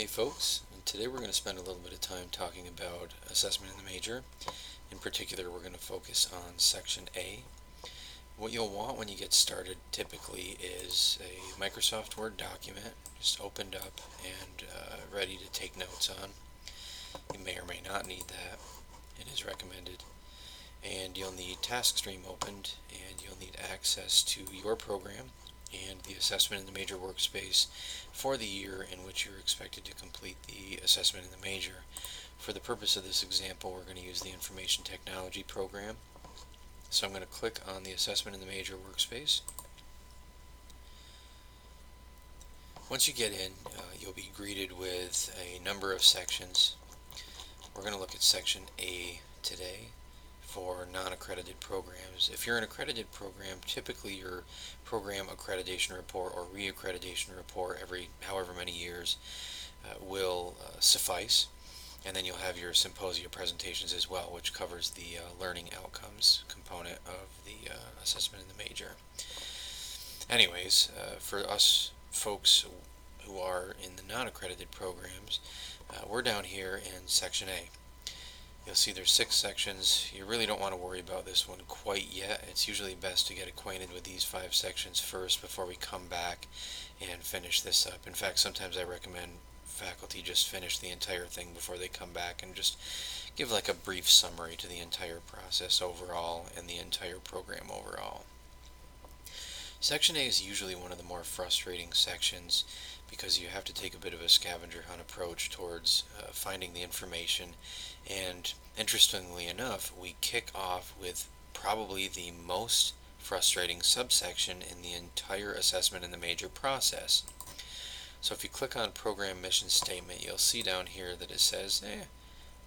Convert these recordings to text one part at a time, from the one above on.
Hey folks, and today we're going to spend a little bit of time talking about assessment in the major. In particular, we're going to focus on Section A. What you'll want when you get started typically is a Microsoft Word document just opened up and ready to take notes on. You may or may not need that. It is recommended. And you'll need TaskStream opened, and you'll need access to your program and the assessment in the major workspace for the year in which you're expected to complete the assessment in the major. For the purpose of this example, we're going to use the information technology program. So I'm going to click on the assessment in the major workspace. Once you get in, you'll be greeted with a number of sections. We're going to look at Section A today for non-accredited programs. If you're an accredited program, typically your program accreditation report or reaccreditation report every however many years will suffice, and then you'll have your symposia presentations as well, which covers the learning outcomes component of the assessment in the major. Anyways, for us folks who are in the non-accredited programs, we're down here in Section A. You'll see there's 6 sections. You really don't want to worry about this one quite yet. It's usually best to get acquainted with these 5 sections first before we come back and finish this up. In fact, sometimes I recommend faculty just finish the entire thing before they come back and just give like a brief summary to the entire process overall and the entire program overall. Section A is usually one of the more frustrating sections because you have to take a bit of a scavenger hunt approach towards finding the information, and interestingly enough, we kick off with probably the most frustrating subsection in the entire assessment in the major process. So if you click on Program Mission Statement, you'll see down here that it says,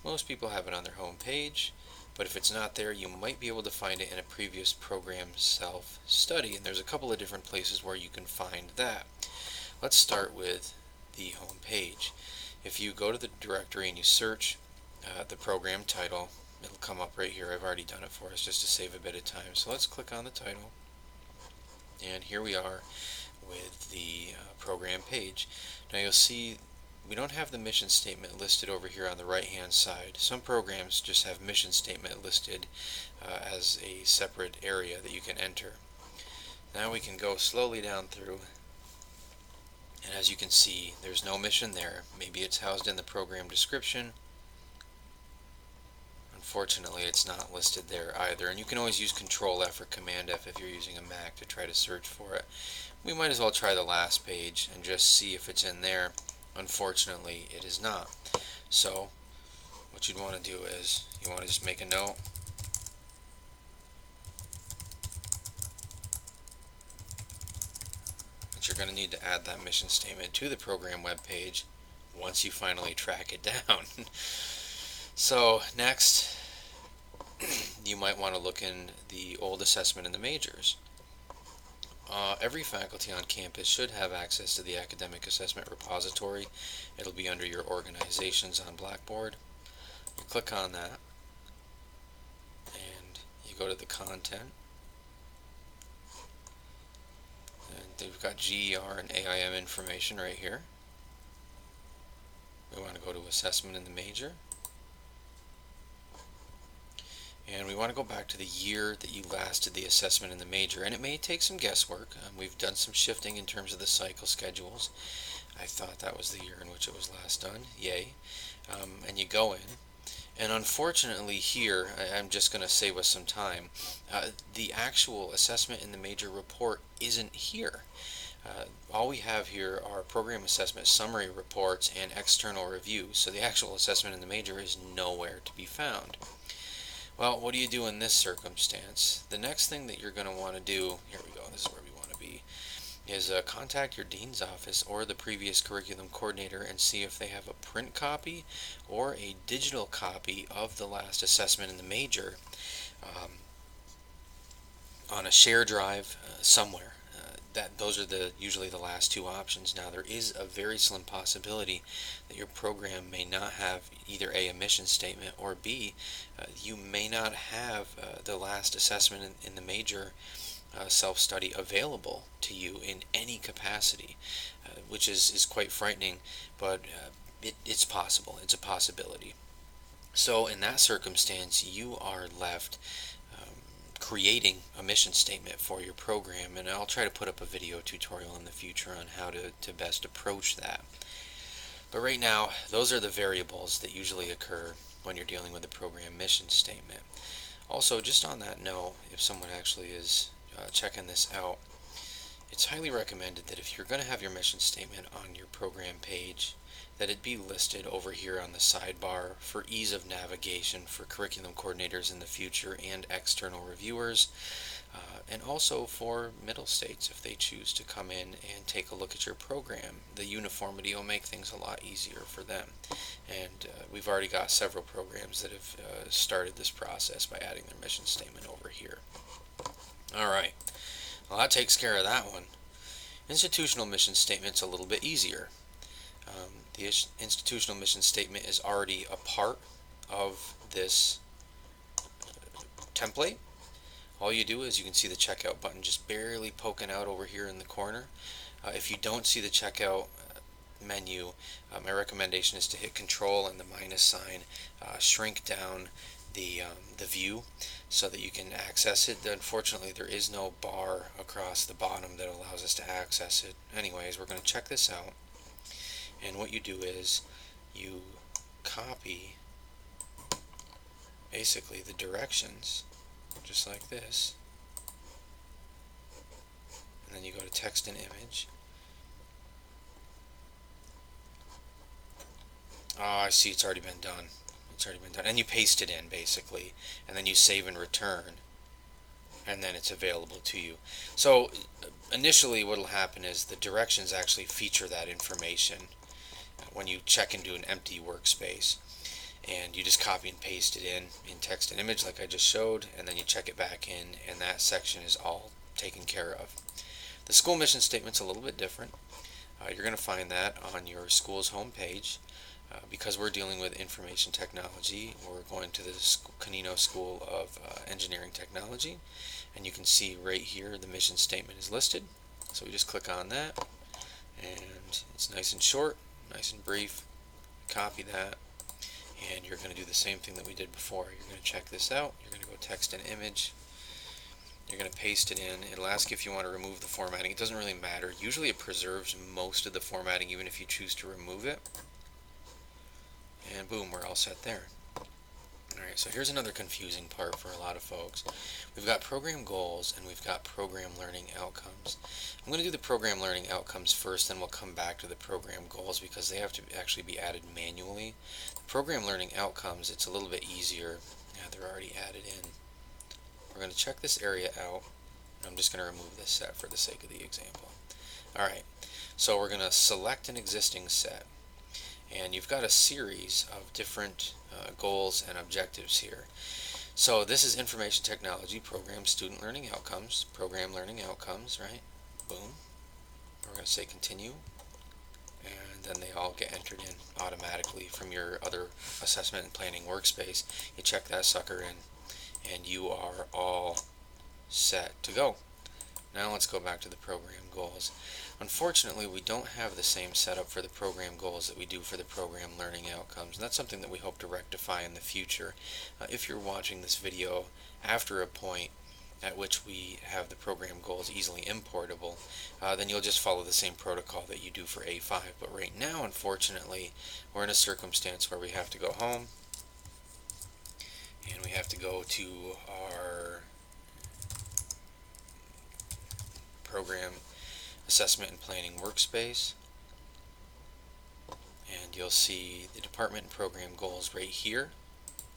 most people have it on their home page, but if it's not there, you might be able to find it in a previous program self-study, and there's a couple of different places where you can find that. Let's start with the home page. If you go to the directory and you search the program title, it'll come up right here. I've already done it for us just to save a bit of time. So let's click on the title, and here we are with the program page. Now you'll see we don't have the mission statement listed over here on the right hand side. Some programs just have mission statement listed as a separate area that you can enter. Now we can go slowly down through, and as you can see, there's no mission there. Maybe it's housed in the program description. Unfortunately, it's not listed there either, and you can always use Control F or Command F if you're using a Mac to try to search for it. We might as well try the last page and just see if it's in there. Unfortunately, it is not. So what you'd want to do is you want to just make a note. But you're going to need to add that mission statement to the program web page once you finally track it down. So next, you might want to look in the old assessment in the majors. Every faculty on campus should have access to the academic assessment repository. It'll be under your organizations on Blackboard. You click on that and you go to the content, and they've got GER and AIM information right here. We want to go to assessment in the major, and we want to go back to the year that you last did the assessment in the major, and it may take some guesswork. We've done some shifting in terms of the cycle schedules. I thought that was the year in which it was last done. Yay. And you go in, and unfortunately here, I'm just going to save us some time, the actual assessment in the major report isn't here. All we have here are program assessment summary reports and external reviews, so the actual assessment in the major is nowhere to be found. Well, what do you do in this circumstance? The next thing that you're going to want to do, here we go, this is where we want to be, is contact your dean's office or the previous curriculum coordinator and see if they have a print copy or a digital copy of the last assessment in the major on a share drive somewhere. Those are usually the last 2 options. Now there is a very slim possibility that your program may not have either A, a mission statement, or B, you may not have the last assessment in the major self-study available to you in any capacity, which is quite frightening, but it's possible. It's a possibility. So in that circumstance, you are left creating a mission statement for your program, and I'll try to put up a video tutorial in the future on how to best approach that. But right now, those are the variables that usually occur when you're dealing with a program mission statement. Also, just on that note, if someone actually is checking this out, it's highly recommended that if you're going to have your mission statement on your program page, that it be listed over here on the sidebar for ease of navigation for curriculum coordinators in the future and external reviewers, and also for middle states if they choose to come in and take a look at your program. The uniformity will make things a lot easier for them, and we've already got several programs that have started this process by adding their mission statement over here. Alright, well, that takes care of that one. Institutional mission statement's a little bit easier. The institutional mission statement is already a part of this template. All you do is you can see the checkout button just barely poking out over here in the corner. If you don't see the checkout menu, my recommendation is to hit Control and the minus sign, shrink down the view so that you can access it. Unfortunately, there is no bar across the bottom that allows us to access it. Anyways, we're going to check this out. And what you do is you copy basically the directions, just like this, and then you go to text and image. Oh, I see, it's already been done. It's already been done. And you paste it in basically, and then you save and return, and then it's available to you. So initially what will happen is the directions actually feature that information when you check into an empty workspace, and you just copy and paste it in text and image like I just showed, and then you check it back in, and that section is all taken care of. The school mission statement's a little bit different. You're going to find that on your school's home page. Because we're dealing with information technology, we're going to the Canino School of Engineering Technology, and you can see right here the mission statement is listed. So we just click on that, and it's nice and short, nice and brief. Copy that, and you're going to do the same thing that we did before. You're going to check this out. You're going to go text and image. You're going to paste it in. It'll ask you if you want to remove the formatting. It doesn't really matter. Usually it preserves most of the formatting even if you choose to remove it. And boom, we're all set there. Alright, so here's another confusing part for a lot of folks. We've got program goals and we've got program learning outcomes. I'm going to do the program learning outcomes first, then we'll come back to the program goals because they have to actually be added manually. The program learning outcomes, it's a little bit easier. Yeah, they're already added in. We're going to check this area out. I'm just going to remove this set for the sake of the example. Alright, so we're going to select an existing set. And you've got a series of different goals and objectives here. So this is information technology, program student learning outcomes, program learning outcomes, right? Boom. We're going to say continue, and then they all get entered in automatically from your other assessment and planning workspace. You check that sucker in, and you are all set to go. Now let's go back to the program goals. Unfortunately, we don't have the same setup for the program goals that we do for the program learning outcomes. And that's something that we hope to rectify in the future. If you're watching this video after a point at which we have the program goals easily importable, then you'll just follow the same protocol that you do for A5. But right now, unfortunately, we're in a circumstance where we have to go home and we have to go to our program assessment and planning workspace, and you'll see the department and program goals right here.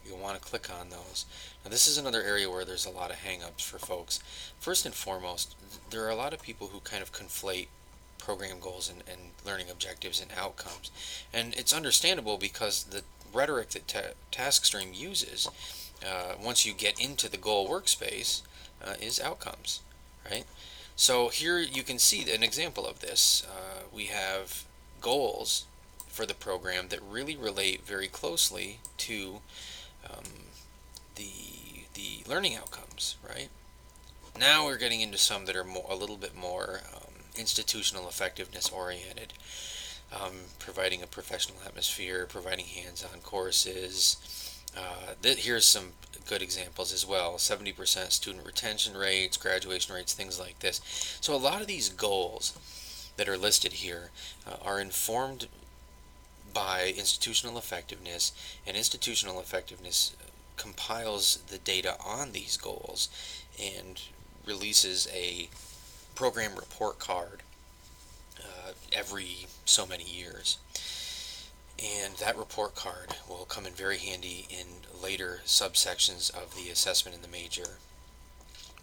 You'll want to click on those. Now this is another area where there's a lot of hang-ups for folks. First and foremost, there are a lot of people who kind of conflate program goals and learning objectives and outcomes, and it's understandable because the rhetoric that TaskStream uses once you get into the goal workspace is outcomes, right? So here you can see an example of this. We have goals for the program that really relate very closely to the learning outcomes, right? Now we're getting into some that are a little bit more institutional effectiveness oriented, providing a professional atmosphere, providing hands-on courses. Here's some good examples as well: 70% student retention rates, graduation rates, things like this. So a lot of these goals that are listed here are informed by institutional effectiveness, and institutional effectiveness compiles the data on these goals and releases a program report card every so many years. And that report card will come in very handy in later subsections of the assessment in the major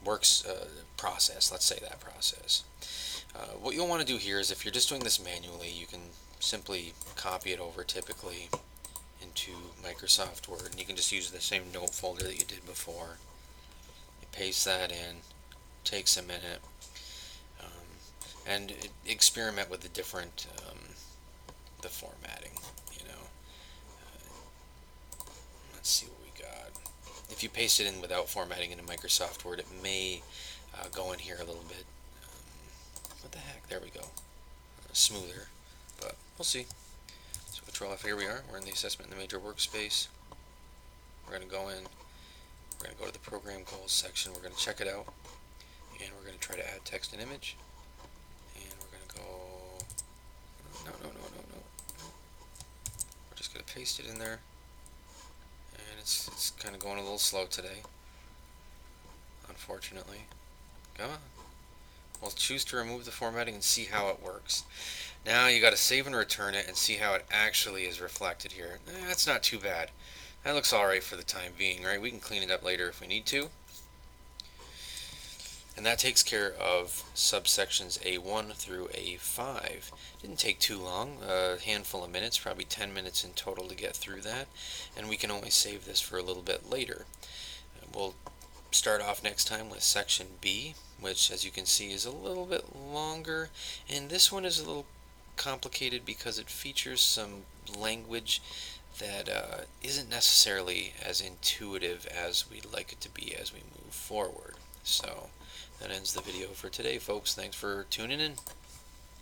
works process, let's say that process. What you'll want to do here is, if you're just doing this manually, you can simply copy it over typically into Microsoft Word, and you can just use the same note folder that you did before. You paste that in, takes a minute, and experiment with the different the formatting. Let's see what we got. If you paste it in without formatting into Microsoft Word, it may go in here a little bit. What the heck? There we go. Smoother, but we'll see. So Control F. Here we are. We're in the assessment in the major workspace. We're going to go in. We're going to go to the program goals section. We're going to check it out, and we're going to try to add text and image. And we're going to go. No. We're just going to paste it in there. And it's kind of going a little slow today, unfortunately. Come on. We'll choose to remove the formatting and see how it works. Now you got to save and return it and see how it actually is reflected here. That's not too bad. That looks alright for the time being, right? We can clean it up later if we need to. And that takes care of subsections A1 through A5. Didn't take too long, a handful of minutes, probably 10 minutes in total to get through that. And we can always save this for a little bit later. We'll start off next time with section B, which, as you can see, is a little bit longer. And this one is a little complicated because it features some language that isn't necessarily as intuitive as we'd like it to be as we move forward. So that ends the video for today, folks. Thanks for tuning in.